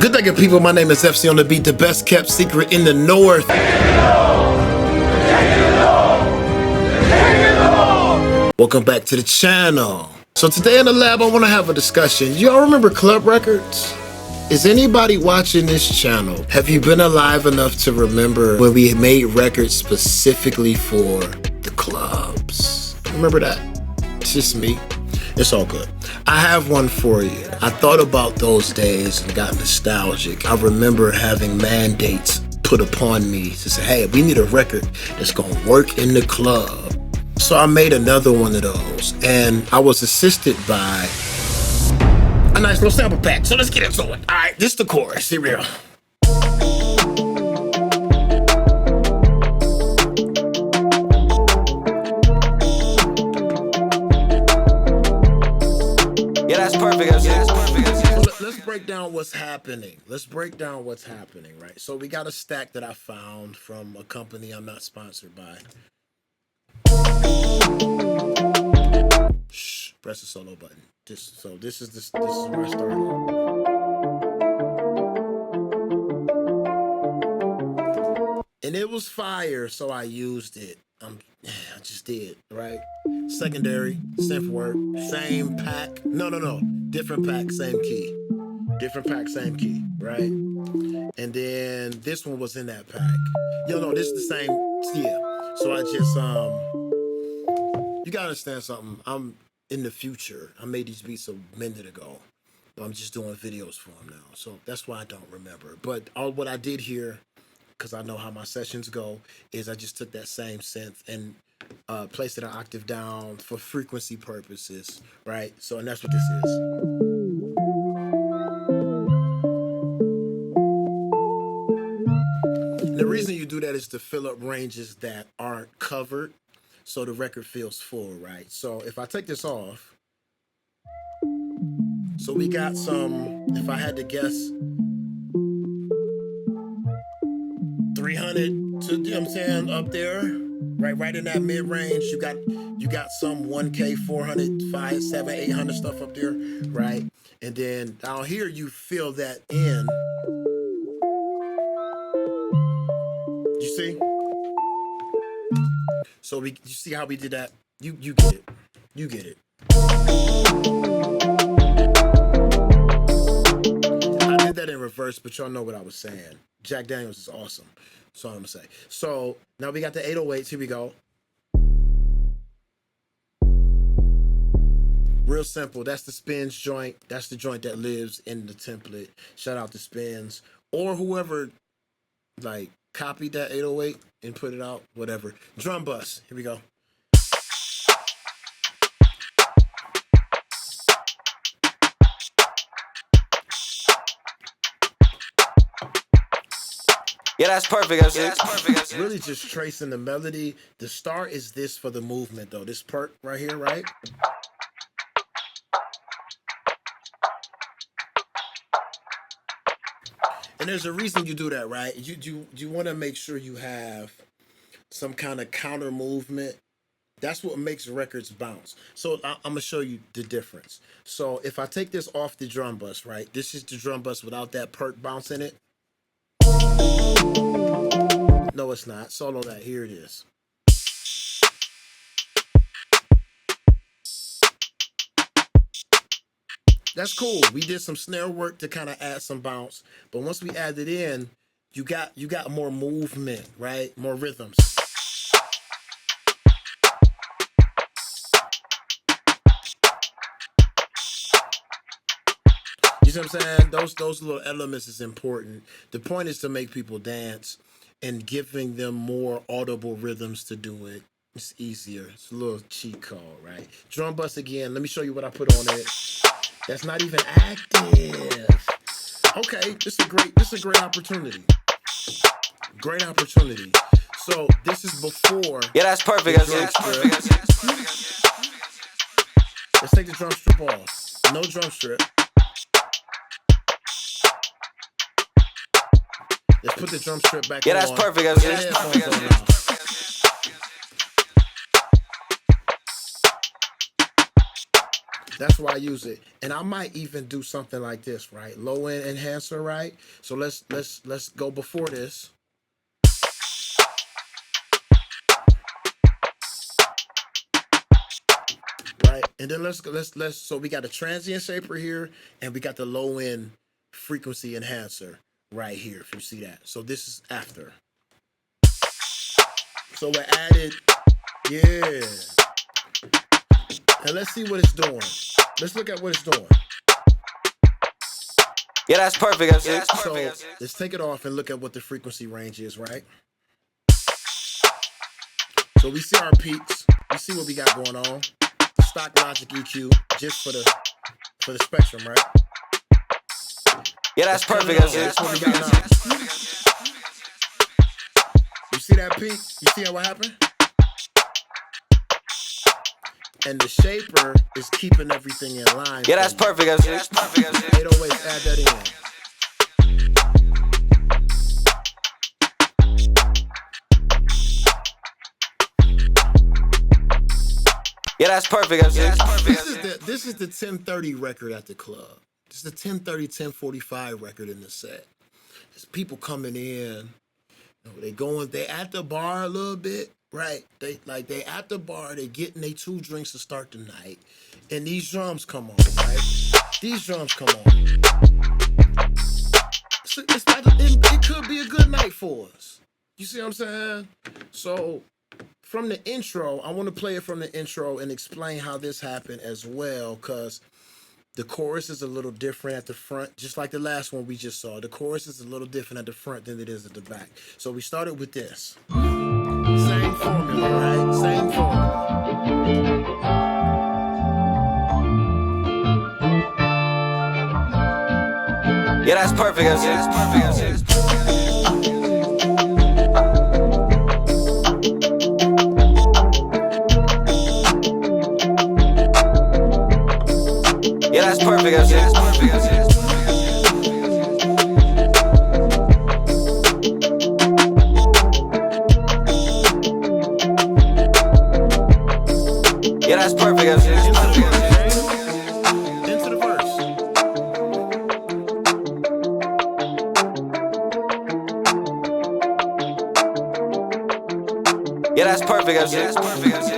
Good day, good people. My name is FC on the beat, the best kept secret in the North. Welcome back to the channel. So today in the lab, I want to have a discussion. Y'all remember Club Records? Is anybody watching this channel? Have you been alive enough to remember when we made records specifically for the clubs? Remember that? It's just me. It's all good. I have one for you. I thought about those days and got nostalgic. I remember having mandates put upon me to say, hey, we need a record that's gonna work in the club. So I made another one of those, and I was assisted by a nice little sample pack. So let's get into it. All right, this is the chorus. Here we go. Let's break down what's happening. Right? So we got a stack that I found from a company I'm not sponsored by. Shh, press the solo button. This is where I started. And it was fire, so I used it. I just did, right? Secondary, synth work, same pack. No. Different pack, same key. Different pack, same key, right? And then this one was in that pack. This is the same, yeah. So I just, you gotta understand something. I'm in the future. I made these beats a minute ago. I'm just doing videos for them now. So that's why I don't remember. But what I did here, because I know how my sessions go, is I just took that same synth and placed it an octave down for frequency purposes, right? So, and that's what this is. And the reason you do that is to fill up ranges that aren't covered, so the record feels full, right? So if I take this off, so we got some, if I had to guess, 300 to, you know what I'm saying, up there, right in that mid-range. You got some 1K, 400, 5, 7, 800 stuff up there, right? And then down here, you fill that in. You see? So you see how we did that? You get it. You get it. I did that in reverse, but y'all know what I was saying. Jack Daniels is awesome. That's all I'm gonna say. So now we got the 808s. Here we go. Real simple. That's the Spins joint. That's the joint that lives in the template. Shout out to Spins or whoever like copied that 808 and put it out. Whatever. Drum bus. Here we go. Yeah, that's perfect. That's perfect. Really just tracing the melody. The start is this for the movement, though. This part right here, right? And there's a reason you do that, right? You want to make sure you have some kind of counter movement. That's what makes records bounce. So I'm going to show you the difference. So if I take this off the drum bus, right? This is the drum bus without that perk bounce in it. No, it's not. Solo that. Here it is. That's cool. We did some snare work to kind of add some bounce, but once we add it in, you got more movement, right? More rhythms. You see what I'm saying? Those little elements is important. The point is to make people dance and giving them more audible rhythms to do it. It's easier. It's a little cheat code, right? Drum bus again. Let me show you what I put on it. That's not even active. Okay, this is a great opportunity. Great opportunity. So this is before. Yeah, that's perfect. Let's take the drum strip off. No drum strip. Let's put the drum strip back on. Yeah, that's perfect. That's why I use it. And I might even do something like this, right? Low end enhancer, right? So let's go before this. Right? And then let's so we got the transient shaper here and we got the low end frequency enhancer right here, if you see that. So this is after. So we added, yeah. And let's see what it's doing. Let's look at what it's doing. Yeah, that's perfect, MC. Yeah, so let's take it off and look at what the frequency range is, right? So we see our peaks. We see what we got going on. Stock Logic EQ, just for the spectrum, right? Yeah, that's perfect, MC. That's what we got now. You see that peak? You see what happened? And the shaper is keeping everything in line. Yeah, that's perfect, MC. Yeah, that's perfect, MC. 808, add that in. Yeah, that's perfect, MC. Yeah, that's perfect. This is the 1030 record at the club. This is the 1030, 1045 record in the set. There's people coming in. They at the bar a little bit, right? They at the bar, they getting their 2 drinks to start the night. And these drums come on, right? These drums come on. So it could be a good night for us. You see what I'm saying? So from the intro, I want to play it from the intro and explain how this happened as well, because the chorus is a little different at the front, just like the last one we just saw. The chorus is a little different at the front than it is at the back. So we started with this. Same formula, right? Same formula. Yeah, that's perfect, MC. Yeah, that's perfect, MC. Yeah, that's perfect, MC. Yeah, that's perfect, MC. Yeah, that's perfect, MC. Into the verse. Yeah, that's perfect, MC. Yeah, that's perfect, MC.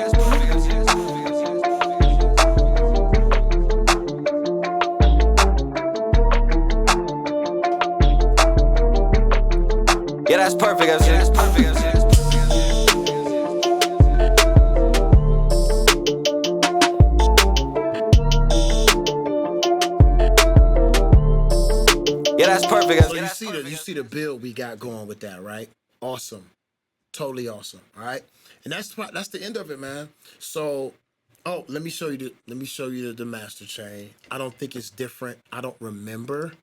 Yeah, that's perfect, MC. Yeah, that's perfect, MC. Yeah, that's perfect. So you see the build we got going with that, right? Awesome. Totally awesome. All right. And that's the end of it, man. So let me show you the master chain. I don't think it's different. I don't remember.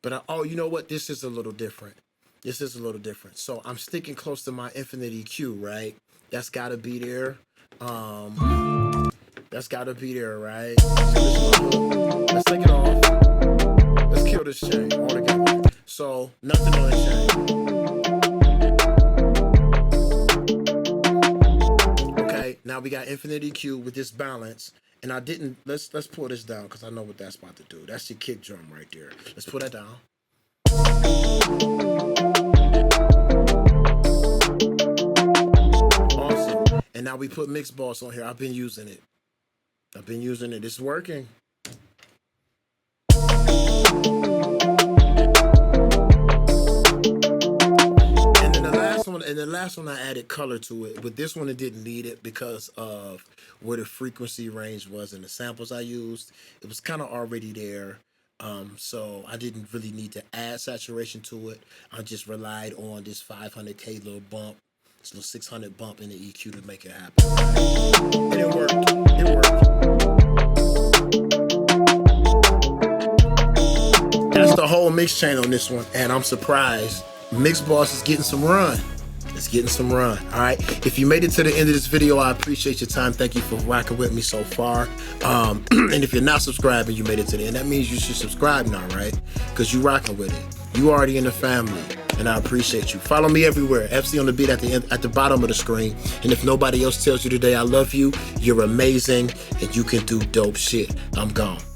But you know what? This is a little different. This is a little different. So I'm sticking close to my infinite EQ, right? That's gotta be there. That's gotta be there, right? So let's take it off. Let's kill this chain all together. So nothing on this chain. Okay, now we got infinite EQ with this balance. And I didn't, let's pull this down because I know what that's about to do. That's your kick drum right there. Let's pull that down. Awesome. And now we put mix boss on here. I've been using it. It's working. And the last one I added color to it, but this one it didn't need it because of where the frequency range was and the samples I used. It was kind of already there, so I didn't really need to add saturation to it. I just relied on this 500K little bump, this little 600 bump in the EQ to make it happen. And it worked. That's the whole mix chain on this one, and I'm surprised. Mix Boss is getting some run. It's getting some run. All right. If you made it to the end of this video, I appreciate your time. Thank you for rocking with me so far. And if you're not subscribed and you made it to the end, that means you should subscribe now, right? Because you rocking with it. You already in the family. and I appreciate you. Follow me everywhere. FC on the beat at the bottom of the screen. And if nobody else tells you today I love you, you're amazing, and you can do dope shit. I'm gone.